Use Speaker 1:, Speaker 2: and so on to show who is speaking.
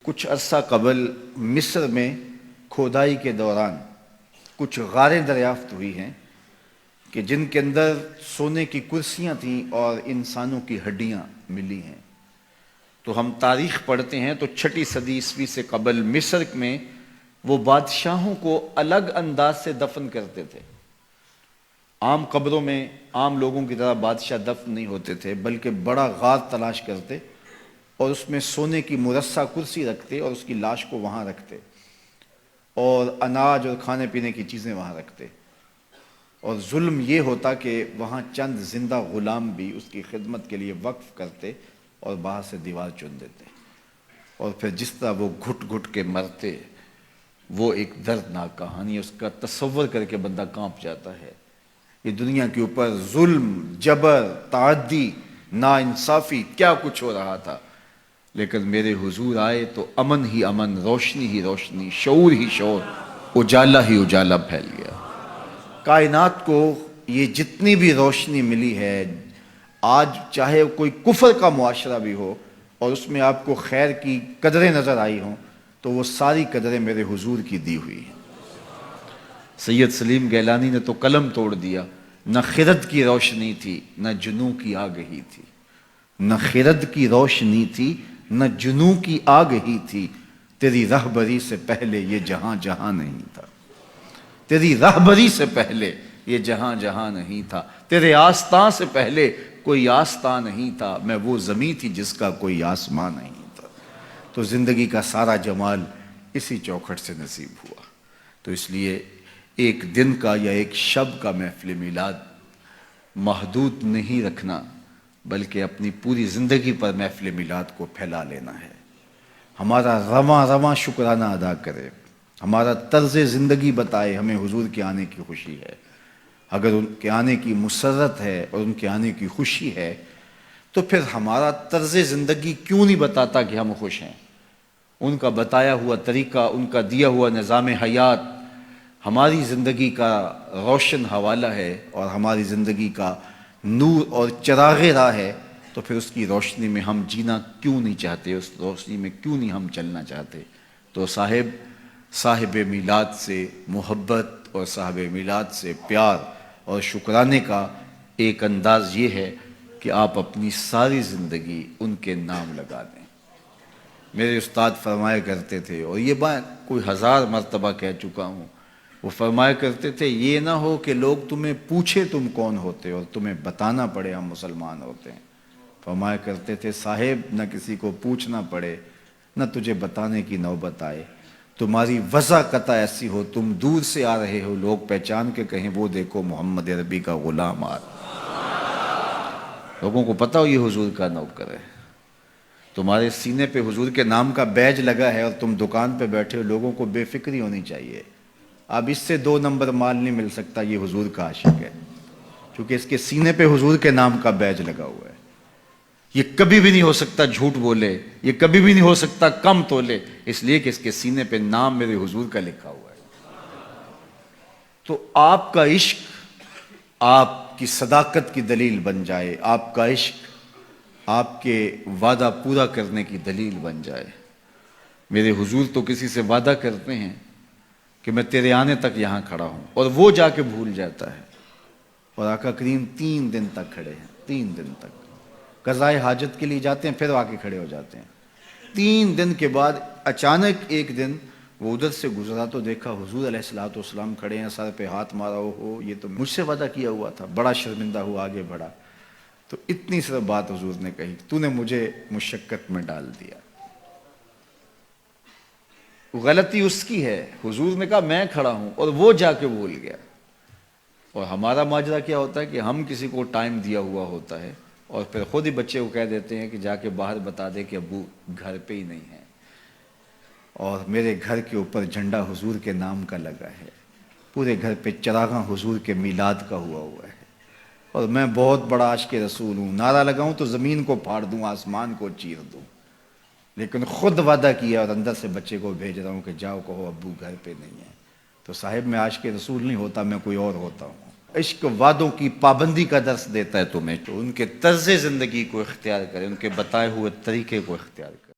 Speaker 1: کچھ عرصہ قبل مصر میں کھودائی کے دوران کچھ غاریں دریافت ہوئی ہیں کہ جن کے اندر سونے کی کرسیاں تھیں اور انسانوں کی ہڈیاں ملی ہیں۔ تو ہم تاریخ پڑھتے ہیں تو 6 صدی عیسوی سے قبل مصر میں وہ بادشاہوں کو الگ انداز سے دفن کرتے تھے۔ عام قبروں میں عام لوگوں کی طرح بادشاہ دفن نہیں ہوتے تھے، بلکہ بڑا غار تلاش کرتے اور اس میں سونے کی مرصع کرسی رکھتے اور اس کی لاش کو وہاں رکھتے اور اناج اور کھانے پینے کی چیزیں وہاں رکھتے، اور ظلم یہ ہوتا کہ وہاں چند زندہ غلام بھی اس کی خدمت کے لیے وقف کرتے اور باہر سے دیوار چن دیتے، اور پھر جس طرح وہ گھٹ گھٹ کے مرتے، وہ ایک دردناک کہانی، اس کا تصور کر کے بندہ کانپ جاتا ہے۔ یہ دنیا کے اوپر ظلم، جبر، تعدی، ناانصافی کیا کچھ ہو رہا تھا، لیکن میرے حضور آئے تو امن ہی امن، روشنی ہی روشنی، شعور ہی شعور، اجالا ہی اجالا پھیل گیا۔ کائنات کو یہ جتنی بھی روشنی ملی ہے، آج چاہے کوئی کفر کا معاشرہ بھی ہو اور اس میں آپ کو خیر کی قدریں نظر آئی ہوں، تو وہ ساری قدریں میرے حضور کی دی ہوئی ہیں۔ سید سلیم گیلانی نے تو قلم توڑ دیا، نہ خرد کی روشنی تھی نہ جنوں کی آگہی تھی، نہ خرد کی روشنی تھی نہ جنوں کی آگہی تھی، تیری رہبری سے پہلے یہ جہاں جہاں نہیں تھا، تیری رہبری سے پہلے یہ جہاں جہاں نہیں تھا، تیرے آستاں سے پہلے کوئی آستاں نہیں تھا، میں وہ زمین تھی جس کا کوئی آسمان نہیں تھا۔ تو زندگی کا سارا جمال اسی چوکھٹ سے نصیب ہوا۔ تو اس لیے ایک دن کا یا ایک شب کا محفل میلاد محدود نہیں رکھنا، بلکہ اپنی پوری زندگی پر محفل میلاد کو پھیلا لینا ہے۔ ہمارا رواں رواں شکرانہ ادا کرے، ہمارا طرز زندگی بتائے ہمیں حضور کے آنے کی خوشی ہے۔ اگر ان کے آنے کی مسرت ہے اور ان کے آنے کی خوشی ہے تو پھر ہمارا طرز زندگی کیوں نہیں بتاتا کہ ہم خوش ہیں؟ ان کا بتایا ہوا طریقہ، ان کا دیا ہوا نظام حیات ہماری زندگی کا روشن حوالہ ہے اور ہماری زندگی کا نور اور چراغ راہ ہے، تو پھر اس کی روشنی میں ہم جینا کیوں نہیں چاہتے، اس روشنی میں کیوں نہیں ہم چلنا چاہتے؟ تو صاحب میلاد سے محبت اور صاحب میلاد سے پیار اور شکرانے کا ایک انداز یہ ہے کہ آپ اپنی ساری زندگی ان کے نام لگا دیں۔ میرے استاد فرمایا کرتے تھے، اور یہ بات کوئی 1000 مرتبہ کہہ چکا ہوں، وہ فرمایا کرتے تھے یہ نہ ہو کہ لوگ تمہیں پوچھے تم کون ہوتے اور تمہیں بتانا پڑے ہم مسلمان ہوتے ہیں۔ فرمایا کرتے تھے صاحب نہ کسی کو پوچھنا پڑے نہ تجھے بتانے کی نوبت آئے، تمہاری وضاحت ایسی ہو تم دور سے آ رہے ہو، لوگ پہچان کے کہیں وہ دیکھو محمد عربی کا غلام آ رہا۔ لوگوں کو پتہ ہو یہ حضور کا نوکر ہے۔ تمہارے سینے پہ حضور کے نام کا بیج لگا ہے اور تم دکان پہ بیٹھے ہو، لوگوں کو بے فکری ہونی چاہیے۔ اب اس سے 2 نمبر مال نہیں مل سکتا، یہ حضور کا عاشق ہے، کیونکہ اس کے سینے پہ حضور کے نام کا بیج لگا ہوا ہے۔ یہ کبھی بھی نہیں ہو سکتا جھوٹ بولے، یہ کبھی بھی نہیں ہو سکتا کم تولے، اس لیے کہ اس کے سینے پہ نام میرے حضور کا لکھا ہوا ہے۔ تو آپ کا عشق آپ کی صداقت کی دلیل بن جائے، آپ کا عشق آپ کے وعدہ پورا کرنے کی دلیل بن جائے۔ میرے حضور تو کسی سے وعدہ کرتے ہیں کہ میں تیرے آنے تک یہاں کھڑا ہوں، اور وہ جا کے بھول جاتا ہے، اور آقا کریم 3 دن تک کھڑے ہیں، 3 دن تک قضائے حاجت کے لیے جاتے ہیں، پھر آ کے کھڑے ہو جاتے ہیں۔ 3 دن کے بعد اچانک ایک دن وہ ادھر سے گزرا تو دیکھا حضور علیہ السلام کھڑے ہیں، سر پہ ہاتھ مارا، ہو یہ تو مجھ سے وعدہ کیا ہوا تھا۔ بڑا شرمندہ ہوا، آگے بڑھا تو اتنی صرف بات حضور نے کہی، تو نے مجھے مشقت میں ڈال دیا۔ غلطی اس کی ہے، حضور نے کہا میں کھڑا ہوں اور وہ جا کے بھول گیا۔ اور ہمارا ماجرا کیا ہوتا ہے کہ ہم کسی کو ٹائم دیا ہوا ہوتا ہے اور پھر خود ہی بچے کو کہہ دیتے ہیں کہ جا کے باہر بتا دے کہ ابو گھر پہ ہی نہیں ہے، اور میرے گھر کے اوپر جھنڈا حضور کے نام کا لگا ہے، پورے گھر پہ چراغاں حضور کے میلاد کا ہوا ہے، اور میں بہت بڑا عاشق رسول ہوں، نعرہ لگاؤں تو زمین کو پھاڑ دوں، آسمان کو چیر دوں، لیکن خود وعدہ کیا اور اندر سے بچے کو بھیج رہا ہوں کہ جاؤ کہو ابو گھر پہ نہیں ہے۔ تو صاحب میں عاشق رسول نہیں ہوتا، میں کوئی اور ہوتا ہوں۔ عشق وعدوں کی پابندی کا درس دیتا ہے تمہیں، تو ان کے طرز زندگی کو اختیار کرے، ان کے بتائے ہوئے طریقے کو اختیار کرے۔